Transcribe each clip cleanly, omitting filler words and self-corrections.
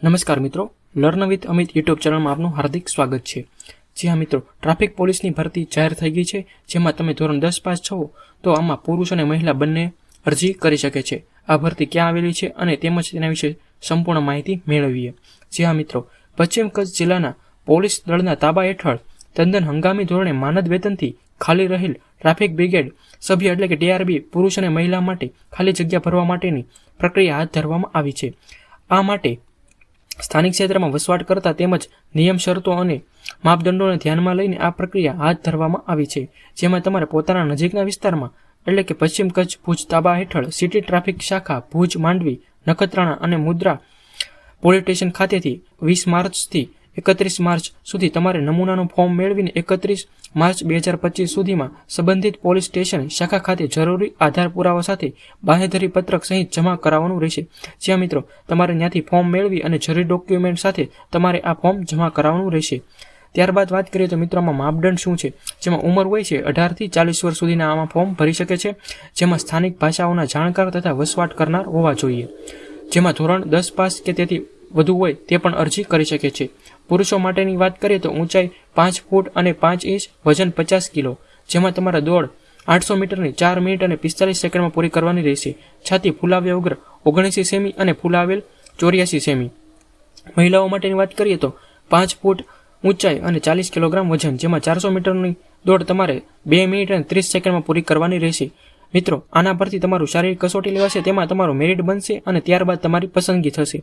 નમસ્કાર મિત્રો, learn with Amit YouTube ચેનલમાં આપનું હાર્દિક સ્વાગત છે। જી હા મિત્રો, ટ્રાફિક પોલીસની ભરતી જાહેર થઈ ગઈ છે, જેમાં તમે ધોરણ 10 પાસ છો તો આમાં પુરુષ અને મહિલા બંને અરજી કરી શકે છે। આ ભરતી ક્યાં આવેલી છે અને તેમજ તેના વિશે સંપૂર્ણ માહિતી મેળવીએ। જી હા મિત્રો, પશ્ચિમ કચ્છ જિલ્લાના પોલીસ દળના તાબા હેઠળ તદ્દન હંગામી ધોરણે માનદ વેતનથી ખાલી રહેલ ટ્રાફિક બ્રિગેડ સભ્ય એટલે કે ટીઆરબી પુરુષ અને મહિલા માટે ખાલી જગ્યા ભરવા માટેની પ્રક્રિયા હાથ ધરવામાં આવી છે। આ માટે સ્થાનિક ક્ષેત્રમાં વસવાટ કરતા તેમજ નિયમ શરતો અને માપદંડોને ધ્યાનમાં લઈને આ પ્રક્રિયા હાથ ધરવામાં આવી છે, જેમાં તમારે પોતાના નજીકના વિસ્તારમાં એટલે કે પશ્ચિમ કચ્છ ભુજ તાબા હેઠળ સિટી ટ્રાફિક શાખા ભુજ, માંડવી, નખત્રાણા અને મુદ્રા પોલીસ સ્ટેશન ખાતેથી 20 માર્ચથી 31 માર્ચ સુધી તમારે નમૂનાનું ફોર્મ મેળવીને 31 માર્ચ 2025 સુધીમાં સંબંધિત પોલીસ સ્ટેશન શાખા ખાતે જરૂરી આધાર પુરાવા સાથે બાંહેધરી પત્રક સહિત જમા કરાવવાનું રહેશે। જ્યાં મિત્રો તમારે ત્યાંથી ફોર્મ મેળવી અને જરૂરી ડોક્યુમેન્ટ સાથે તમારે આ ફોર્મ જમા કરાવવાનું રહેશે। ત્યારબાદ વાત કરીએ તો મિત્રો આમાં માપદંડ શું છે, જેમાં ઉંમર હોય છે 18 થી 40 વર્ષ સુધીના આમાં ફોર્મ ભરી શકે છે, જેમાં સ્થાનિક ભાષાઓના જાણકાર તથા વસવાટ કરનાર હોવા જોઈએ। જેમાં ધોરણ 10 પાસ કે તેથી વધુ હોય તે પણ અરજી કરી શકે છે। પુરુષો માટેની વાત કરીએ તો ઊંચાઈ 5 ફૂટ અને 5 ઇંચ, વજન 50 કિલો, જેમાં તમારે દોડ 800 મીટરની 4 મિનિટ અને 45 સેકન્ડમાં પૂરી કરવાની રહેશે। છાતી ફૂલાવ્યા વગર 79 સેમી અને ફૂલાવેલ 84 સેમી। મહિલાઓ માટેની વાત કરીએ તો 5 ફૂટ ઊંચાઈ અને 40 કિલોગ્રામ વજન, જેમાં 400 મીટરની દોડ તમારે 2 મિનિટ અને 30 સેકન્ડમાં પૂરી કરવાની રહેશે। મિત્રો આના પરથી તમારું શારીરિક કસોટી લેવાશે, તેમાં તમારું મેરિટ બનશે અને ત્યારબાદ તમારી પસંદગી થશે।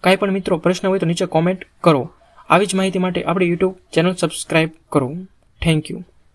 કાંઈ પણ મિત્રો પ્રશ્ન હોય તો નીચે કોમેન્ટ કરો। આવી જ માહિતી માટે આપણી યુટ્યુબ ચેનલ સબસ્ક્રાઇબ કરો। Thank you.